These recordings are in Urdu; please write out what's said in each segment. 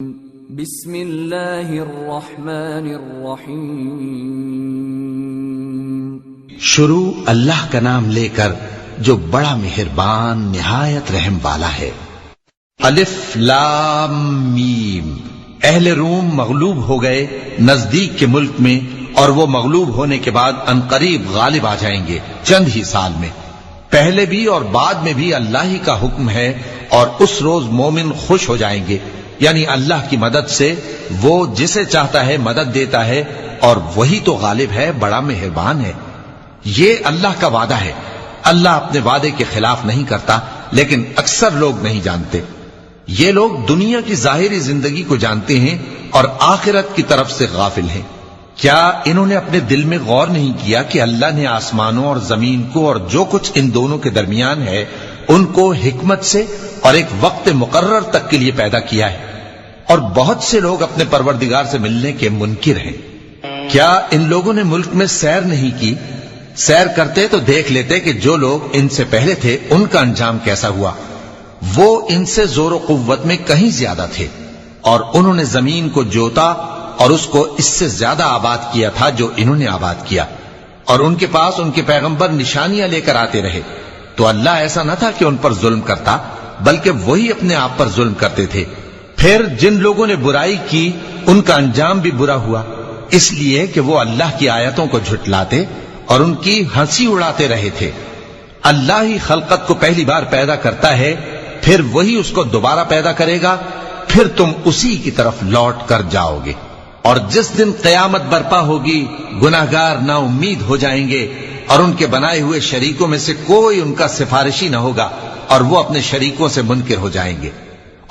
بسم اللہ الرحمن الرحیم۔ شروع اللہ کا نام لے کر جو بڑا مہربان نہایت رحم والا ہے۔ الف لام میم۔ اہل روم مغلوب ہو گئے نزدیک کے ملک میں، اور وہ مغلوب ہونے کے بعد عنقریب غالب آ جائیں گے چند ہی سال میں۔ پہلے بھی اور بعد میں بھی اللہ ہی کا حکم ہے، اور اس روز مومن خوش ہو جائیں گے، یعنی اللہ کی مدد سے وہ جسے چاہتا ہے مدد دیتا ہے، اور وہی تو غالب ہے، بڑا مہربان ہے۔ یہ اللہ کا وعدہ ہے، اللہ اپنے وعدے کے خلاف نہیں کرتا، لیکن اکثر لوگ نہیں جانتے۔ یہ لوگ دنیا کی ظاہری زندگی کو جانتے ہیں اور آخرت کی طرف سے غافل ہیں۔ کیا انہوں نے اپنے دل میں غور نہیں کیا کہ اللہ نے آسمانوں اور زمین کو اور جو کچھ ان دونوں کے درمیان ہے ان کو حکمت سے اور ایک وقت مقرر تک کے لیے پیدا کیا ہے، اور بہت سے لوگ اپنے پروردگار سے ملنے کے منکر ہیں۔ کیا ان لوگوں نے ملک میں سیر نہیں کی؟ سیر کرتے تو دیکھ لیتے کہ جو لوگ ان سے پہلے تھے ان کا انجام کیسا ہوا۔ وہ ان سے زور و قوت میں کہیں زیادہ تھے، اور انہوں نے زمین کو جوتا اور اس کو اس سے زیادہ آباد کیا تھا جو انہوں نے آباد کیا، اور ان کے پاس ان کے پیغمبر نشانیاں لے کر آتے رہے۔ تو اللہ ایسا نہ تھا کہ ان پر ظلم کرتا، بلکہ وہی اپنے آپ پر ظلم کرتے تھے۔ پھر جن لوگوں نے برائی کی ان کا انجام بھی برا ہوا، اس لیے کہ وہ اللہ کی آیتوں کو جھٹلاتے اور ان کی ہنسی اڑاتے رہے تھے۔ اللہ ہی خلقت کو پہلی بار پیدا کرتا ہے، پھر وہی اس کو دوبارہ پیدا کرے گا، پھر تم اسی کی طرف لوٹ کر جاؤ گے۔ اور جس دن قیامت برپا ہوگی گناہگار نا امید ہو جائیں گے، اور ان کے بنائے ہوئے شریکوں میں سے کوئی ان کا سفارشی نہ ہوگا، اور وہ اپنے شریکوں سے منکر ہو جائیں گے۔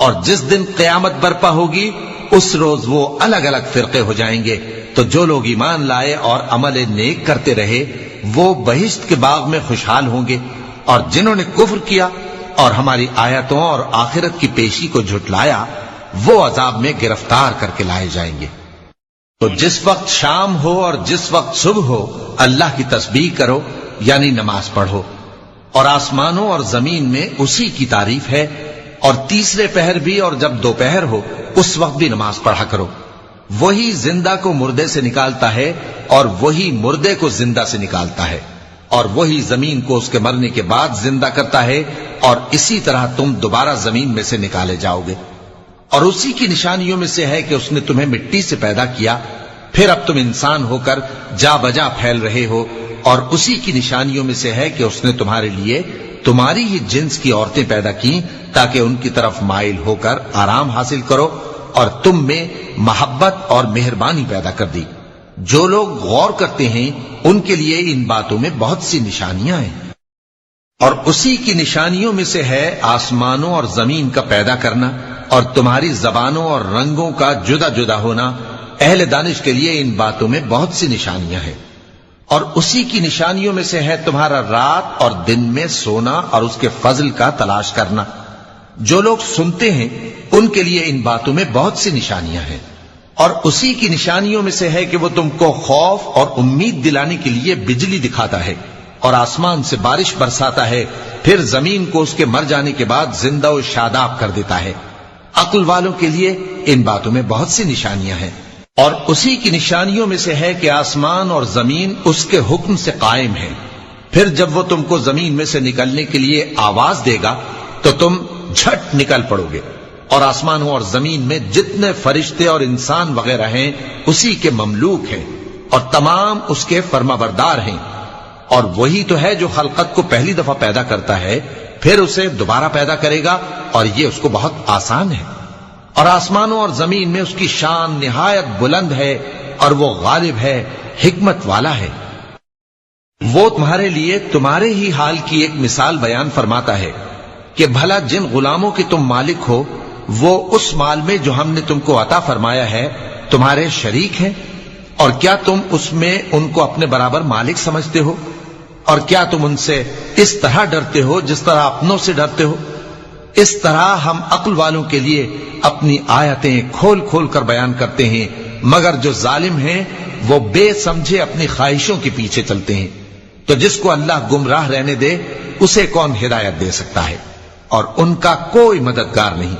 اور جس دن قیامت برپا ہوگی اس روز وہ الگ الگ فرقے ہو جائیں گے۔ تو جو لوگ ایمان لائے اور عمل نیک کرتے رہے وہ بہشت کے باغ میں خوشحال ہوں گے، اور جنہوں نے کفر کیا اور ہماری آیتوں اور آخرت کی پیشی کو جھٹلایا وہ عذاب میں گرفتار کر کے لائے جائیں گے۔ تو جس وقت شام ہو اور جس وقت صبح ہو اللہ کی تسبیح کرو، یعنی نماز پڑھو، اور آسمانوں اور زمین میں اسی کی تعریف ہے، اور تیسرے پہر بھی اور جب دوپہر ہو اس وقت بھی نماز پڑھا کرو۔ وہی زندہ کو مردے سے نکالتا ہے اور وہی مردے کو زندہ سے نکالتا ہے، اور وہی زمین کو اس کے مرنے کے بعد زندہ کرتا ہے، اور اسی طرح تم دوبارہ زمین میں سے نکالے جاؤ گے۔ اور اسی کی نشانیوں میں سے ہے کہ اس نے تمہیں مٹی سے پیدا کیا، پھر اب تم انسان ہو کر جا بجا پھیل رہے ہو، اور اسی کی نشانیوں میں سے ہے کہ اس نے تمہارے لیے تمہاری ہی جنس کی عورتیں پیدا کی تاکہ ان کی طرف مائل ہو کر آرام حاصل کرو، اور تم میں محبت اور مہربانی پیدا کر دی۔ جو لوگ غور کرتے ہیں ان کے لیے ان باتوں میں بہت سی نشانیاں ہیں۔ اور اسی کی نشانیوں میں سے ہے آسمانوں اور زمین کا پیدا کرنا، اور تمہاری زبانوں اور رنگوں کا جدا جدا ہونا۔ اہل دانش کے لیے ان باتوں میں بہت سی نشانیاں ہیں۔ اور اسی کی نشانیوں میں سے ہے تمہارا رات اور دن میں سونا اور اس کے فضل کا تلاش کرنا۔ جو لوگ سنتے ہیں ان کے لیے ان باتوں میں بہت سی نشانیاں ہیں۔ اور اسی کی نشانیوں میں سے ہے کہ وہ تم کو خوف اور امید دلانے کے لیے بجلی دکھاتا ہے، اور آسمان سے بارش برساتا ہے، پھر زمین کو اس کے مر جانے کے بعد زندہ و شاداب کر دیتا ہے۔ عقل والوں کے لیے ان باتوں میں بہت سی نشانیاں ہیں۔ اور اسی کی نشانیوں میں سے ہے کہ آسمان اور زمین اس کے حکم سے قائم ہیں، پھر جب وہ تم کو زمین میں سے نکلنے کے لیے آواز دے گا تو تم جھٹ نکل پڑو گے۔ اور آسمانوں اور زمین میں جتنے فرشتے اور انسان وغیرہ ہیں اسی کے مملوک ہیں، اور تمام اس کے فرما بردار ہیں۔ اور وہی تو ہے جو خلقت کو پہلی دفعہ پیدا کرتا ہے، پھر اسے دوبارہ پیدا کرے گا، اور یہ اس کو بہت آسان ہے۔ اور آسمانوں اور زمین میں اس کی شان نہایت بلند ہے، اور وہ غالب ہے، حکمت والا ہے۔ وہ تمہارے لیے تمہارے ہی حال کی ایک مثال بیان فرماتا ہے کہ بھلا جن غلاموں کے تم مالک ہو وہ اس مال میں جو ہم نے تم کو عطا فرمایا ہے تمہارے شریک ہیں، اور کیا تم اس میں ان کو اپنے برابر مالک سمجھتے ہو؟ اور کیا تم ان سے اس طرح ڈرتے ہو جس طرح اپنوں سے ڈرتے ہو؟ اس طرح ہم عقل والوں کے لیے اپنی آیتیں کھول کھول کر بیان کرتے ہیں، مگر جو ظالم ہیں وہ بے سمجھے اپنی خواہشوں کے پیچھے چلتے ہیں۔ تو جس کو اللہ گمراہ رہنے دے اسے کون ہدایت دے سکتا ہے، اور ان کا کوئی مددگار نہیں۔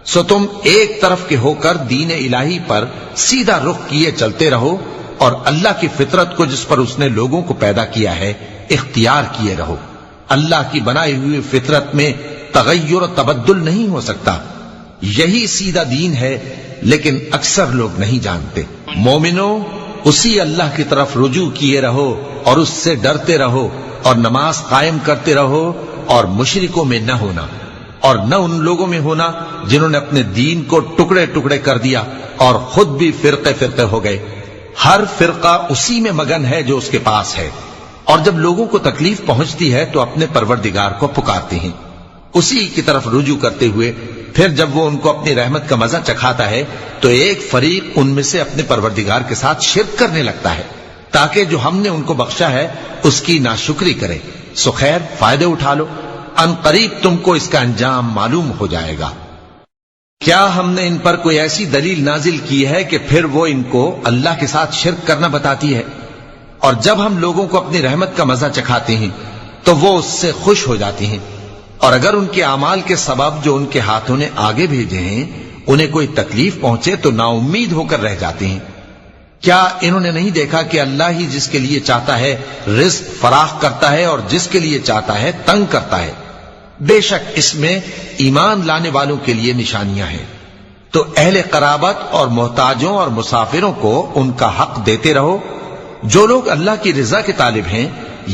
سو تم ایک طرف کے ہو کر دین الہی پر سیدھا رخ کیے چلتے رہو اور اللہ کی فطرت کو جس پر اس نے لوگوں کو پیدا کیا ہے اختیار کیے رہو۔ اللہ کی بنائی ہوئی فطرت میں تغیر و تبدل نہیں ہو سکتا، یہی سیدھا دین ہے، لیکن اکثر لوگ نہیں جانتے۔ مومنو، اسی اللہ کی طرف رجوع کیے رہو اور اس سے ڈرتے رہو اور نماز قائم کرتے رہو اور مشرکوں میں نہ ہونا، اور نہ ان لوگوں میں ہونا جنہوں نے اپنے دین کو ٹکڑے ٹکڑے کر دیا اور خود بھی فرقے فرقے ہو گئے۔ ہر فرقہ اسی میں مگن ہے جو اس کے پاس ہے، اور جب لوگوں کو تکلیف پہنچتی ہے تو اپنے پروردگار کو پکارتے ہیں، اسی کی طرف رجوع کرتے ہوئے پھر جب وہ ان کو اپنی رحمت کا مزہ چکھاتا ہے تو ایک فریق ان میں سے اپنے پروردگار کے ساتھ شرک کرنے لگتا ہے تاکہ جو ہم نے ان کو بخشا ہے اس کی ناشکری کرے۔ سو خیر، فائدے اٹھا لو، ان قریب تم کو اس کا انجام معلوم ہو جائے گا۔ کیا ہم نے ان پر کوئی ایسی دلیل نازل کی ہے کہ پھر وہ ان کو اللہ کے ساتھ شرک کرنا بتاتی ہے؟ اور جب ہم لوگوں کو اپنی رحمت کا مزہ چکھاتے ہیں تو وہ اس سے خوش ہو جاتی ہیں، اور اگر ان کے اعمال کے سبب جو ان کے ہاتھوں نے آگے بھیجے ہیں انہیں کوئی تکلیف پہنچے تو نا امید ہو کر رہ جاتے ہیں۔ کیا انہوں نے نہیں دیکھا کہ اللہ ہی جس کے لیے چاہتا ہے رزق فراخ کرتا ہے اور جس کے لیے چاہتا ہے تنگ کرتا ہے؟ بے شک اس میں ایمان لانے والوں کے لیے نشانیاں ہیں۔ تو اہل قرابت اور محتاجوں اور مسافروں کو ان کا حق دیتے رہو۔ جو لوگ اللہ کی رضا کے طالب ہیں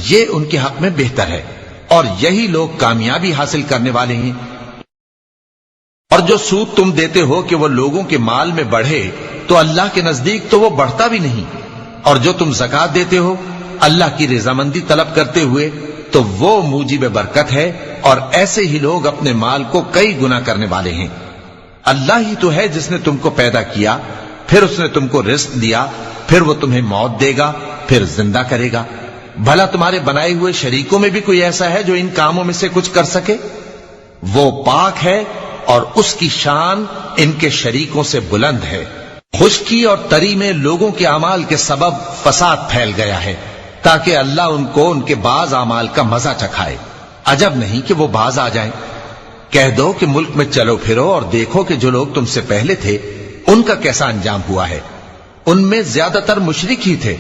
یہ ان کے حق میں بہتر ہے، اور یہی لوگ کامیابی حاصل کرنے والے ہیں۔ اور جو سود تم دیتے ہو کہ وہ لوگوں کے مال میں بڑھے تو اللہ کے نزدیک تو وہ بڑھتا بھی نہیں، اور جو تم زکوٰۃ دیتے ہو اللہ کی رضامندی طلب کرتے ہوئے تو وہ موجب برکت ہے، اور ایسے ہی لوگ اپنے مال کو کئی گنا کرنے والے ہیں۔ اللہ ہی تو ہے جس نے تم کو پیدا کیا، پھر اس نے تم کو رزق دیا، پھر وہ تمہیں موت دے گا، پھر زندہ کرے گا۔ بھلا تمہارے بنائے ہوئے شریکوں میں بھی کوئی ایسا ہے جو ان کاموں میں سے کچھ کر سکے؟ وہ پاک ہے اور اس کی شان ان کے شریکوں سے بلند ہے۔ خشکی اور تری میں لوگوں کے اعمال کے سبب فساد پھیل گیا ہے تاکہ اللہ ان کو ان کے بعض اعمال کا مزہ چکھائے۔ عجب نہیں کہ وہ باز آ جائیں۔ کہہ دو کہ ملک میں چلو پھرو اور دیکھو کہ جو لوگ تم سے پہلے تھے ان کا کیسا انجام ہوا ہے۔ ان میں زیادہ تر مشرک ہی تھے،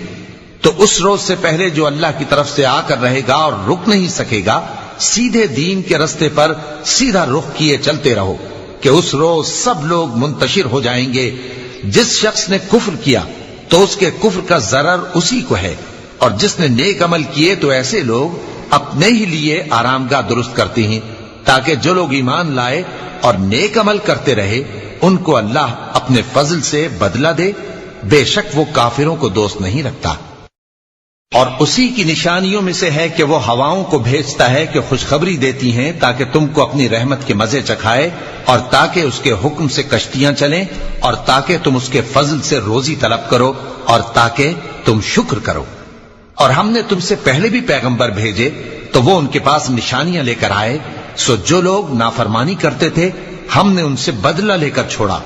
تو اس روز سے پہلے جو اللہ کی طرف سے آ کر رہے گا اور رک نہیں سکے گا، سیدھے دین کے رستے پر سیدھا رخ کیے چلتے رہو کہ اس روز سب لوگ منتشر ہو جائیں گے۔ جس شخص نے کفر کیا تو اس کے کفر کا ضرر اسی کو ہے، اور جس نے نیک عمل کیے تو ایسے لوگ اپنے ہی لیے آرامگاہ درست کرتے ہیں تاکہ جو لوگ ایمان لائے اور نیک عمل کرتے رہے ان کو اللہ اپنے فضل سے بدلہ دے۔ بے شک وہ کافروں کو دوست نہیں رکھتا۔ اور اسی کی نشانیوں میں سے ہے کہ وہ ہواؤں کو بھیجتا ہے کہ خوشخبری دیتی ہیں تاکہ تم کو اپنی رحمت کے مزے چکھائے، اور تاکہ اس کے حکم سے کشتیاں چلیں، اور تاکہ تم اس کے فضل سے روزی طلب کرو، اور تاکہ تم شکر کرو۔ اور ہم نے تم سے پہلے بھی پیغمبر بھیجے تو وہ ان کے پاس نشانیاں لے کر آئے، سو جو لوگ نافرمانی کرتے تھے ہم نے ان سے بدلہ لے کر چھوڑا،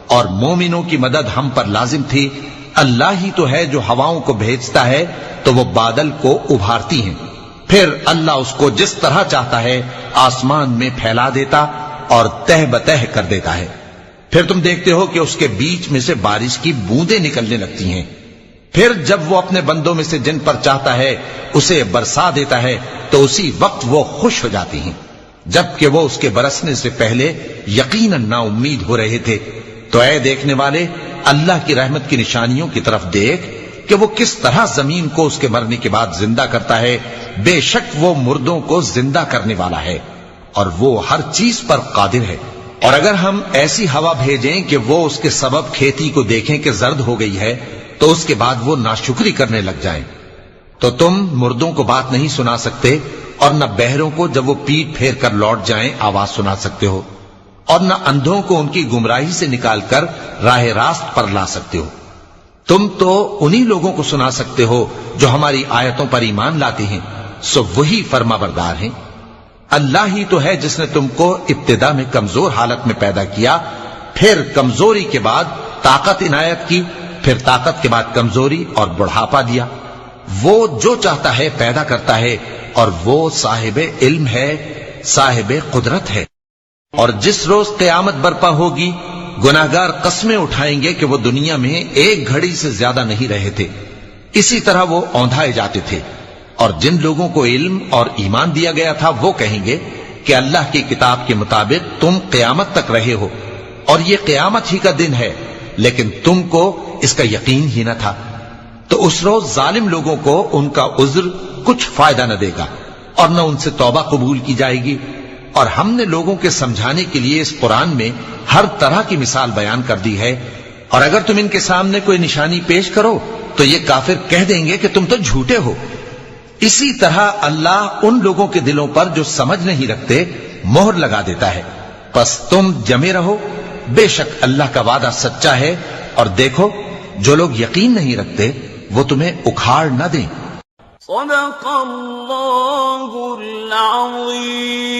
اور مومنوں کی مدد ہم پر لازم تھی۔ اللہ ہی تو ہے جو ہواؤں کو بھیجتا ہے تو وہ بادل کو ابھارتی ہیں، پھر اللہ اس کو جس طرح چاہتا ہے آسمان میں پھیلا دیتا اور تہ بتہ کر دیتا ہے۔ پھر تم دیکھتے ہو کہ اس کے بیچ میں سے بارش کی بوندیں نکلنے لگتی ہیں، پھر جب وہ اپنے بندوں میں سے جن پر چاہتا ہے اسے برسا دیتا ہے تو اسی وقت وہ خوش ہو جاتی ہیں، جبکہ وہ اس کے برسنے سے پہلے یقیناً نا امید ہو رہے تھے۔ تو اے دیکھنے والے، اللہ کی رحمت کی نشانیوں کی طرف دیکھ کہ وہ کس طرح زمین کو اس کے مرنے کے بعد زندہ کرتا ہے۔ بے شک وہ مردوں کو زندہ کرنے والا ہے اور وہ ہر چیز پر قادر ہے۔ اور اگر ہم ایسی ہوا بھیجیں کہ وہ اس کے سبب کھیتی کو دیکھیں کہ زرد ہو گئی ہے تو اس کے بعد وہ ناشکری کرنے لگ جائیں، تو تم مردوں کو بات نہیں سنا سکتے، اور نہ بہروں کو جب وہ پیٹ پھیر کر لوٹ جائیں آواز سنا سکتے ہو، اور نہ اندھوں کو ان کی گمراہی سے نکال کر راہ راست پر لا سکتے ہو۔ تم تو انہی لوگوں کو سنا سکتے ہو جو ہماری آیتوں پر ایمان لاتے ہیں، سو وہی فرما بردار ہیں۔ اللہ ہی تو ہے جس نے تم کو ابتدا میں کمزور حالت میں پیدا کیا، پھر کمزوری کے بعد طاقت عنایت کی، پھر طاقت کے بعد کمزوری اور بڑھاپا دیا۔ وہ جو چاہتا ہے پیدا کرتا ہے، اور وہ صاحب علم ہے، صاحب قدرت ہے۔ اور جس روز قیامت برپا ہوگی گناہگار قسمیں اٹھائیں گے کہ وہ دنیا میں ایک گھڑی سے زیادہ نہیں رہے تھے، اسی طرح وہ اوندھائے جاتے تھے۔ اور جن لوگوں کو علم اور ایمان دیا گیا تھا وہ کہیں گے کہ اللہ کی کتاب کے مطابق تم قیامت تک رہے ہو، اور یہ قیامت ہی کا دن ہے، لیکن تم کو اس کا یقین ہی نہ تھا۔ تو اس روز ظالم لوگوں کو ان کا عذر کچھ فائدہ نہ دے گا، اور نہ ان سے توبہ قبول کی جائے گی۔ اور ہم نے لوگوں کے سمجھانے کے لیے اس قرآن میں ہر طرح کی مثال بیان کر دی ہے، اور اگر تم ان کے سامنے کوئی نشانی پیش کرو تو یہ کافر کہہ دیں گے کہ تم تو جھوٹے ہو۔ اسی طرح اللہ ان لوگوں کے دلوں پر جو سمجھ نہیں رکھتے مہر لگا دیتا ہے۔ پس تم جمے رہو، بے شک اللہ کا وعدہ سچا ہے، اور دیکھو جو لوگ یقین نہیں رکھتے وہ تمہیں اکھاڑ نہ دیں۔ صدق اللہ العظیم۔